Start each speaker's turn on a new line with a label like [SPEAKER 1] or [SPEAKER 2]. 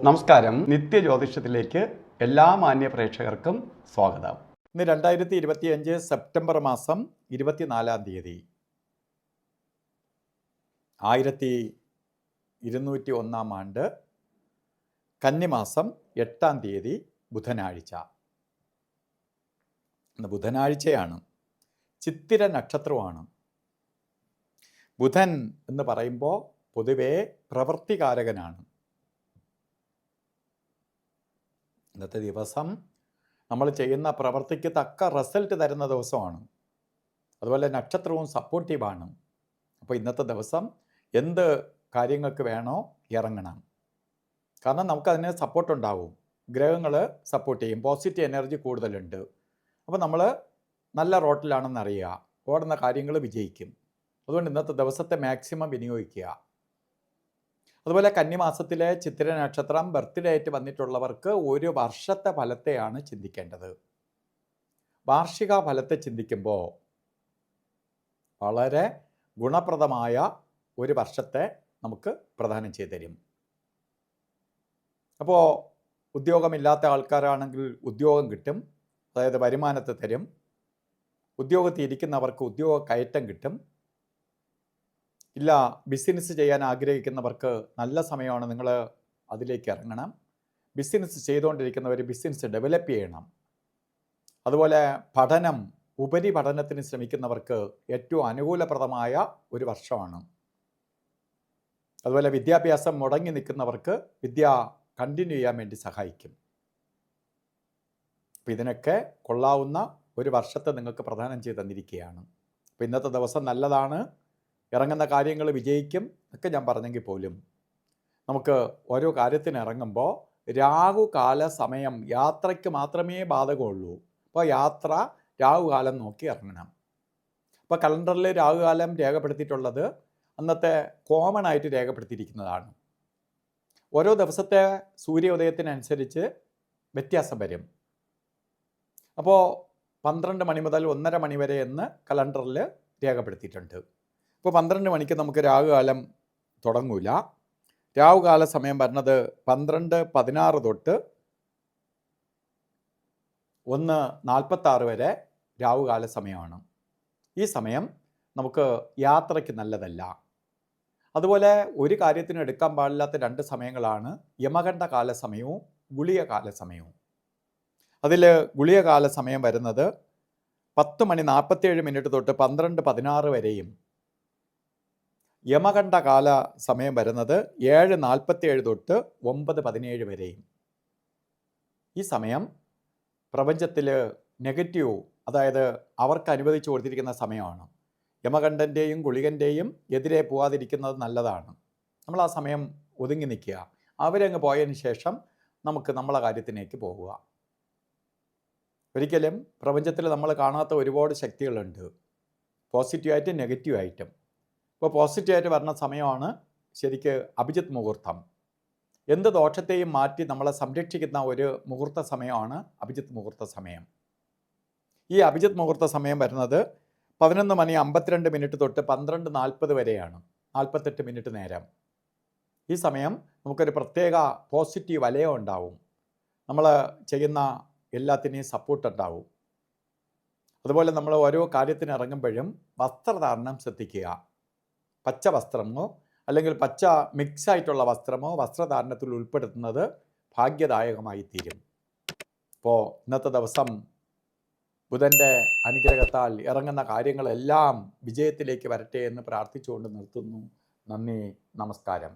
[SPEAKER 1] നമസ്കാരം. നിത്യജ്യോതിഷത്തിലേക്ക് എല്ലാ മാന്യ പ്രേക്ഷകർക്കും സ്വാഗതം. ഇന്ന് 2025 സെപ്റ്റംബർ മാസം 24 തീയതി 1201 ആണ്ട് കന്നിമാസം 8 തീയതി ബുധനാഴ്ച. ഇന്ന് ബുധനാഴ്ചയാണ്. ചിത്തിര നക്ഷത്രമാണ്. ബുധൻ എന്ന് പറയുമ്പോൾ പൊതുവേ പ്രവൃത്തികാരകനാണ്. ഇന്നത്തെ ദിവസം നമ്മൾ ചെയ്യുന്ന പ്രവൃത്തിക്ക് തക്ക റിസൾട്ട് തരുന്ന ദിവസമാണ്. അതുപോലെ നക്ഷത്രവും സപ്പോർട്ടീവാണ്. അപ്പോൾ ഇന്നത്തെ ദിവസം എന്ത് കാര്യങ്ങൾക്ക് വേണോ ഇറങ്ങണം. കാരണം നമുക്കതിന് സപ്പോർട്ടുണ്ടാവും. ഗ്രഹങ്ങൾ സപ്പോർട്ട് ചെയ്യും. പോസിറ്റീവ് എനർജി കൂടുതലുണ്ട്. അപ്പോൾ നമ്മൾ നല്ല റോട്ടിലാണെന്ന് അറിയുക. ഓടുന്ന കാര്യങ്ങൾ വിജയിക്കും. അതുകൊണ്ട് ഇന്നത്തെ ദിവസത്തെ മാക്സിമം വിനിയോഗിക്കുക. അതുപോലെ കന്നിമാസത്തിലെ ചിത്തിര നക്ഷത്രം ബർത്ത്ഡേ ആയിട്ട് വന്നിട്ടുള്ളവർക്ക് ഒരു വർഷത്തെ ഫലത്തെയാണ് ചിന്തിക്കേണ്ടത്. വാർഷിക ഫലത്തെ ചിന്തിക്കുമ്പോൾ വളരെ ഗുണപ്രദമായ ഒരു വർഷത്തെ നമുക്ക് പ്രദാനം ചെയ്തു തരും. അപ്പോൾ ഉദ്യോഗമില്ലാത്ത ആൾക്കാരാണെങ്കിൽ ഉദ്യോഗം കിട്ടും. അതായത് വരുമാനത്തെ തരും. ഉദ്യോഗത്തിൽ ഇരിക്കുന്നവർക്ക് ഉദ്യോഗ കയറ്റം കിട്ടും. ഇല്ല, ബിസിനസ് ചെയ്യാൻ ആഗ്രഹിക്കുന്നവർക്ക് നല്ല സമയമാണ്. നിങ്ങൾ അതിലേക്ക് ഇറങ്ങണം. ബിസിനസ് ചെയ്തുകൊണ്ടിരിക്കുന്നവർ ബിസിനസ് ഡെവലപ്പ് ചെയ്യണം. അതുപോലെ പഠനം, ഉപരിപഠനത്തിന് ശ്രമിക്കുന്നവർക്ക് ഏറ്റവും അനുകൂലപ്രദമായ ഒരു വർഷമാണ്. അതുപോലെ വിദ്യാഭ്യാസം മുടങ്ങി നിൽക്കുന്നവർക്ക് വിദ്യ കണ്ടിന്യൂ ചെയ്യാൻ വേണ്ടി സഹായിക്കും. അപ്പോൾ ഇതിനൊക്കെ കൊള്ളാവുന്ന ഒരു വർഷത്തെ നിങ്ങൾക്ക് പ്രദാനം ചെയ്ത് തന്നിരിക്കുകയാണ്. അപ്പോൾ ഇന്നത്തെ ദിവസം നല്ലതാണ്. ഇറങ്ങുന്ന കാര്യങ്ങൾ വിജയിക്കും ഒക്കെ ഞാൻ പറഞ്ഞെങ്കിൽ പോലും നമുക്ക് ഓരോ കാര്യത്തിന് ഇറങ്ങുമ്പോൾ രാഹുകാല സമയം യാത്രയ്ക്ക് മാത്രമേ ബാധകമുള്ളൂ. അപ്പോൾ യാത്ര രാഹുകാലം നോക്കി ഇറങ്ങണം. അപ്പോൾ കലണ്ടറിൽ രാഹുകാലം രേഖപ്പെടുത്തിയിട്ടുള്ളത് അന്നത്തെ കോമൺ ആയിട്ട് രേഖപ്പെടുത്തിയിരിക്കുന്നതാണ്. ഓരോ ദിവസത്തെ സൂര്യോദയത്തിനനുസരിച്ച് വ്യത്യാസം വരും. അപ്പോൾ 12 മണി മുതൽ 1:30 മണി വരെ എന്ന് കലണ്ടറിൽ രേഖപ്പെടുത്തിയിട്ടുണ്ട്. ഇപ്പോൾ 12 മണിക്ക് നമുക്ക് രാഹുകാലം തുടങ്ങൂല. രാഹുകാല സമയം വരുന്നത് 12:16 തൊട്ട് 1:46 വരെ രാഹുകാല സമയമാണ്. ഈ സമയം നമുക്ക് യാത്രയ്ക്ക് നല്ലതല്ല. അതുപോലെ ഒരു കാര്യത്തിന് എടുക്കാൻ പാടില്ലാത്ത 2 സമയങ്ങളാണ് യമകണ്ഠ കാല സമയവും ഗുളിക കാല സമയവും. അതിൽ ഗുളിക കാല സമയം വരുന്നത് 10:47 തൊട്ട് 12:16 വരെയും യമകണ്ഠ കാല സമയം വരുന്നത് 7:47 തൊട്ട് 9:17 വരെയും. ഈ സമയം പ്രപഞ്ചത്തിൽ നെഗറ്റീവ്, അതായത് അവർക്ക് അനുവദിച്ചു കൊടുത്തിരിക്കുന്ന സമയമാണ്. യമകണ്ഠൻ്റെയും ഗുളികൻ്റെയും എതിരെ പോകാതിരിക്കുന്നത് നല്ലതാണ്. നമ്മൾ ആ സമയം ഒതുങ്ങി നിൽക്കുക. അവരങ്ങ് പോയതിന് ശേഷം നമുക്ക് നമ്മളെ കാര്യത്തിലേക്ക് പോകുക. ഒരിക്കലും പ്രപഞ്ചത്തിൽ നമ്മൾ കാണാത്ത ഒരുപാട് ശക്തികളുണ്ട്, പോസിറ്റീവായിട്ടും നെഗറ്റീവായിട്ടും. ഇപ്പോൾ പോസിറ്റീവായിട്ട് വരുന്ന സമയമാണ് ശരിക്ക് അഭിജിത്ത് മുഹൂർത്തം. എന്ത് ദോഷത്തെയും മാറ്റി നമ്മളെ സംരക്ഷിക്കുന്ന ഒരു മുഹൂർത്ത സമയമാണ് അഭിജിത്ത് മുഹൂർത്ത സമയം. ഈ അഭിജിത്ത് മുഹൂർത്ത സമയം വരുന്നത് 11:52 തൊട്ട് 12:40 വരെയാണ്. 48 മിനിറ്റ് നേരം. ഈ സമയം നമുക്കൊരു പ്രത്യേക പോസിറ്റീവ് വലയം ഉണ്ടാവും. നമ്മൾ ചെയ്യുന്ന എല്ലാത്തിനെയും സപ്പോർട്ട് ഉണ്ടാവും. അതുപോലെ നമ്മൾ ഓരോ കാര്യത്തിന് ഇറങ്ങുമ്പോഴും വസ്ത്രധാരണം ശ്രദ്ധിക്കുക. പച്ച വസ്ത്രമോ അല്ലെങ്കിൽ പച്ച മിക്സ് ആയിട്ടുള്ള വസ്ത്രമോ വസ്ത്രധാരണത്തിൽ ഉൾപ്പെടുത്തുന്നത് ഭാഗ്യദായകമായി തീരും. അപ്പോൾ ഇന്നത്തെ ദിവസം ബുധൻ്റെ അനുഗ്രഹത്താൽ ഇറങ്ങുന്ന കാര്യങ്ങളെല്ലാം വിജയത്തിലേക്ക് വരട്ടെ എന്ന് പ്രാർത്ഥിച്ചുകൊണ്ട് നിർത്തുന്നു. നന്ദി, നമസ്കാരം.